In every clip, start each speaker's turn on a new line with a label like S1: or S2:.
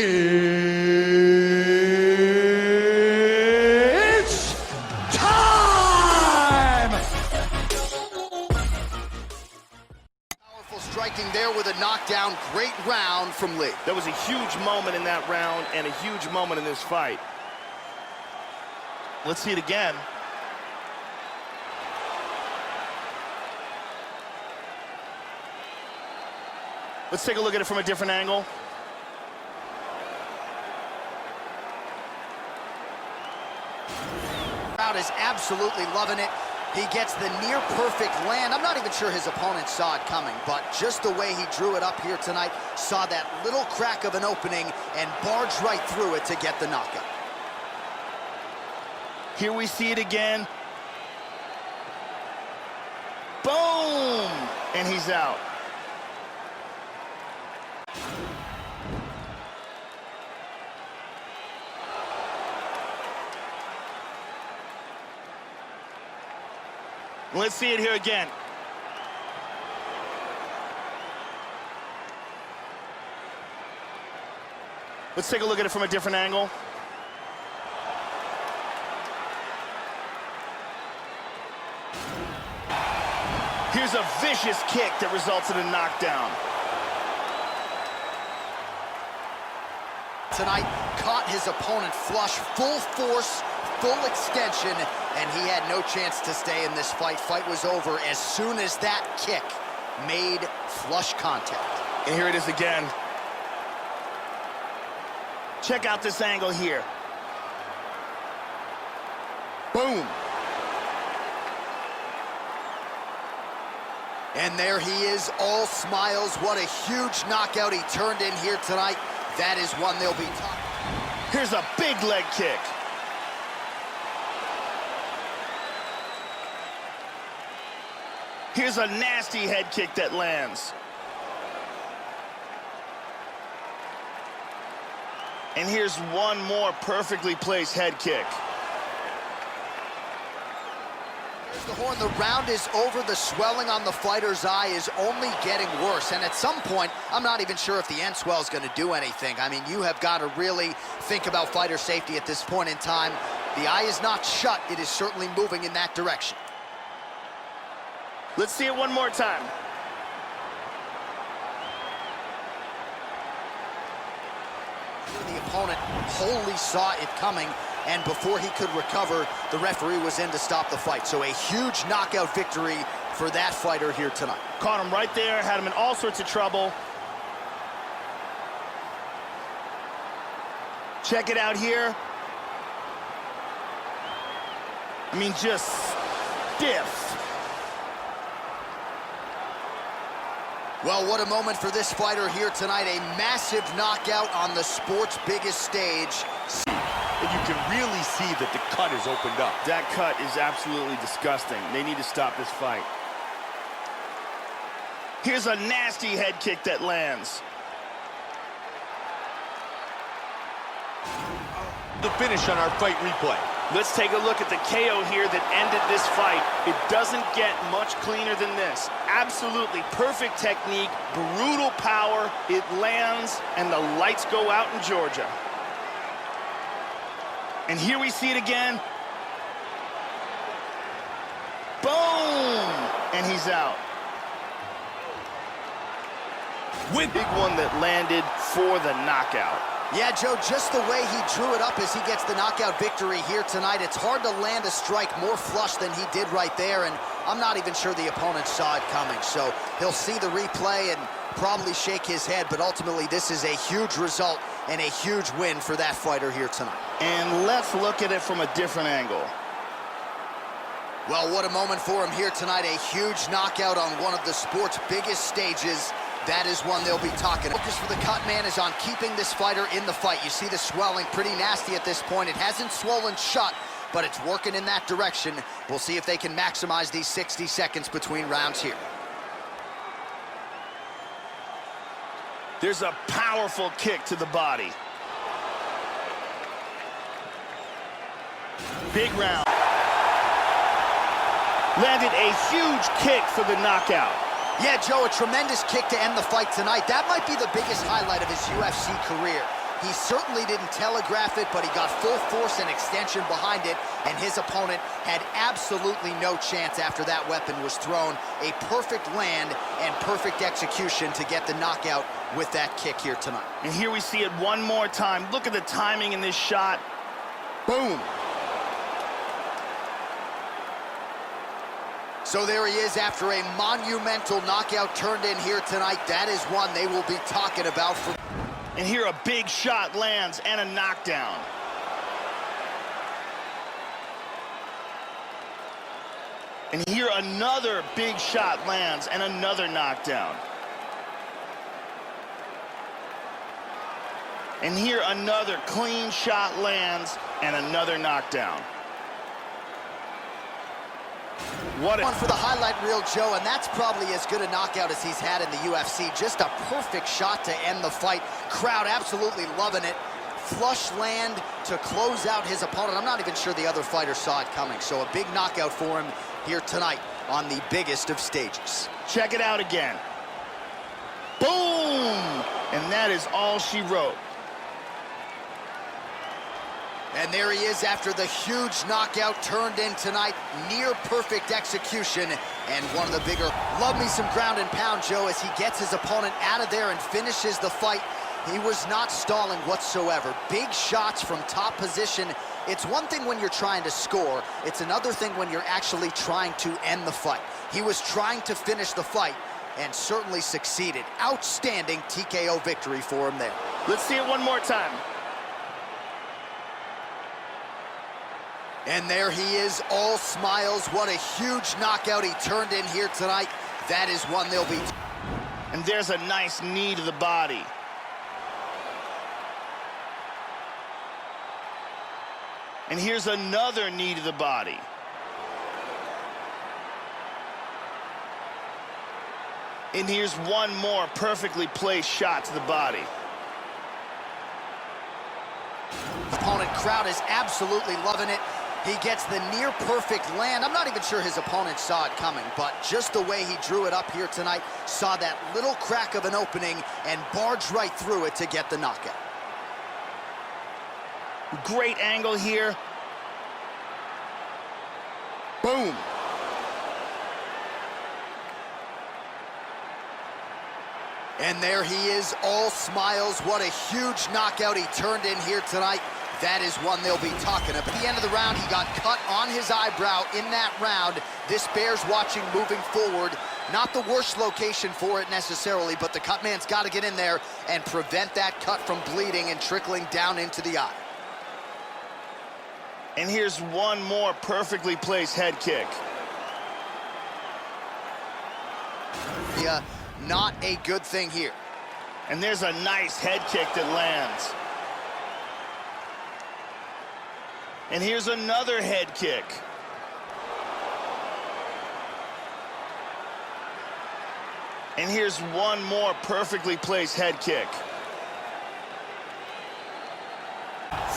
S1: It's time!
S2: Powerful striking there with a knockdown. Great round from Lee.
S3: There was a huge moment in that round and a huge moment in this fight. Let's see it again. Let's take a look at it from a different angle.
S2: Crowd is absolutely loving it. He gets the near perfect land. I'm not even sure his opponent saw it coming, but just the way he drew it up here tonight, saw that little crack of an opening and barged right through it to get the knockout.
S3: Here we see it again. Boom! And he's out. Let's see it here again. Let's take a look at it from a different angle. Here's a vicious kick that results in a knockdown.
S2: Tonight, caught his opponent flush, full force, full extension, and he had no chance to stay in this fight. Fight was over as soon as that kick made flush contact.
S3: And here it is again. Check out this angle here. Boom.
S2: And there he is, all smiles. What a huge knockout he turned in here tonight. That is one they'll be talking.
S3: Here's a big leg kick. Here's a nasty head kick that lands. And here's one more perfectly placed head kick.
S2: There's the horn. The round is over. The swelling on the fighter's eye is only getting worse. And at some point, I'm not even sure if the end swell is going to do anything. I mean, you have got to really think about fighter safety at this point in time. The eye is not shut. It is certainly moving in that direction.
S3: Let's see it one more time.
S2: The opponent wholly saw it coming, and before he could recover, the referee was in to stop the fight. So a huge knockout victory for that fighter here tonight.
S3: Caught him right there, had him in all sorts of trouble. Check it out here. I mean, just stiff.
S2: Well, what a moment for this fighter here tonight. A massive knockout on the sport's biggest stage.
S1: And you can really see that the cut is opened up.
S3: That cut is absolutely disgusting. They need to stop this fight. Here's a nasty head kick that lands.
S1: The finish on our fight replay.
S3: Let's take a look at the KO here that ended this fight. It doesn't get much cleaner than this. Absolutely perfect technique, brutal power. It lands, and the lights go out in Georgia. And here we see it again. Boom! And he's out. Big one that landed for the knockout.
S2: Yeah, Joe, just the way he drew it up as he gets the knockout victory here tonight, it's hard to land a strike more flush than he did right there, and I'm not even sure the opponent saw it coming. So he'll see the replay and probably shake his head, but ultimately this is a huge result and a huge win for that fighter here tonight.
S3: And let's look at it from a different angle.
S2: Well, what a moment for him here tonight. A huge knockout on one of the sport's biggest stages. That is one they'll be talking. Focus for the cut man is on keeping this fighter in the fight. You see the swelling pretty nasty at this point. It hasn't swollen shut, but it's working in that direction. We'll see if they can maximize these 60 seconds between rounds here.
S3: There's a powerful kick to the body. Big round. Landed a huge kick for the knockout.
S2: Yeah, Joe, a tremendous kick to end the fight tonight. That might be the biggest highlight of his UFC career. He certainly didn't telegraph it, but he got full force and extension behind it, and his opponent had absolutely no chance after that weapon was thrown. A perfect land and perfect execution to get the knockout with that kick here tonight.
S3: And here we see it one more time. Look at the timing in this shot.
S2: Boom. So there he is after a monumental knockout turned in here tonight. That is one they will be talking about for...
S3: And here a big shot lands and a knockdown. And here another big shot lands and another knockdown. And here another clean shot lands and another knockdown. What
S2: one for the highlight reel, Joe, and that's probably as good a knockout as he's had in the UFC. Just a perfect shot to end the fight. Crowd absolutely loving it. Flush land to close out his opponent. I'm not even sure the other fighter saw it coming. So a big knockout for him here tonight on the biggest of stages.
S3: Check it out again. Boom! And that is all she wrote.
S2: And there he is after the huge knockout turned in tonight. Near perfect execution and one of the bigger. Love me some ground and pound, Joe, as he gets his opponent out of there and finishes the fight. He was not stalling whatsoever. Big shots from top position. It's one thing when you're trying to score. It's another thing when you're actually trying to end the fight. He was trying to finish the fight and certainly succeeded. Outstanding TKO victory for him there.
S3: Let's see it one more time.
S2: And there he is, all smiles. What a huge knockout he turned in here tonight. That is one they'll be...
S3: And there's a nice knee to the body. And here's another knee to the body. And here's one more perfectly placed shot to the body.
S2: Opponent crowd is absolutely loving it. He gets the near perfect land. I'm not even sure his opponent saw it coming, but just the way he drew it up here tonight, saw that little crack of an opening and barged right through it to get the knockout.
S3: Great angle here.
S2: Boom. And there he is, all smiles. What a huge knockout he turned in here tonight. That is one they'll be talking about. At the end of the round, he got cut on his eyebrow in that round. This bears watching moving forward. Not the worst location for it necessarily, but the cut man's got to get in there and prevent that cut from bleeding and trickling down into the eye.
S3: And here's one more perfectly placed head kick.
S2: Yeah, not a good thing here.
S3: And there's a nice head kick that lands. And here's another head kick. And here's one more perfectly placed head kick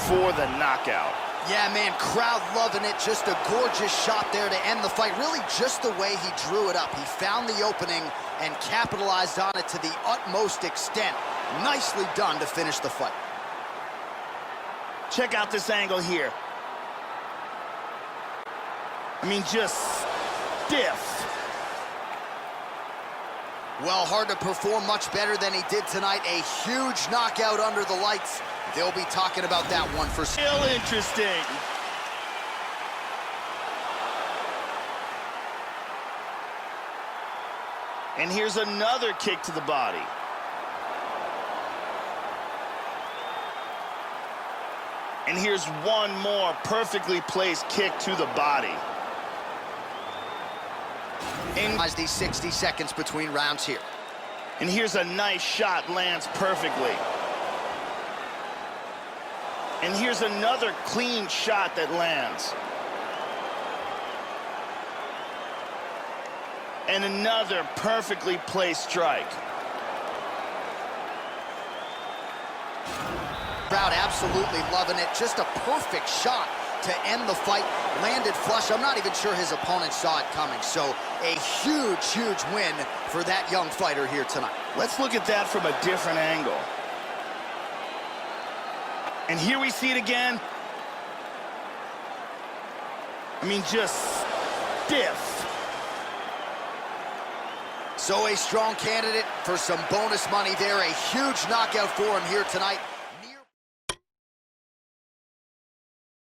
S3: for the knockout.
S2: Yeah, man, crowd loving it. Just a gorgeous shot there to end the fight. Really just the way he drew it up. He found the opening and capitalized on it to the utmost extent. Nicely done to finish the fight.
S3: Check out this angle here. I mean, just stiff.
S2: Well, hard to perform much better than he did tonight. A huge knockout under the lights. They'll be talking about that one for...
S3: Still interesting. And here's another kick to the body. And here's one more perfectly placed kick to the body.
S2: As these 60 seconds between rounds here.
S3: And here's a nice shot, lands perfectly. And here's another clean shot that lands. And another perfectly placed strike.
S2: Crowd absolutely loving it. Just a perfect shot to end the fight. Landed flush. I'm not even sure his opponent saw it coming. So a huge, huge win for that young fighter here tonight.
S3: Let's look at that from a different angle. And here we see it again. I mean, just stiff.
S2: So a strong candidate for some bonus money there. A huge knockout for him here tonight.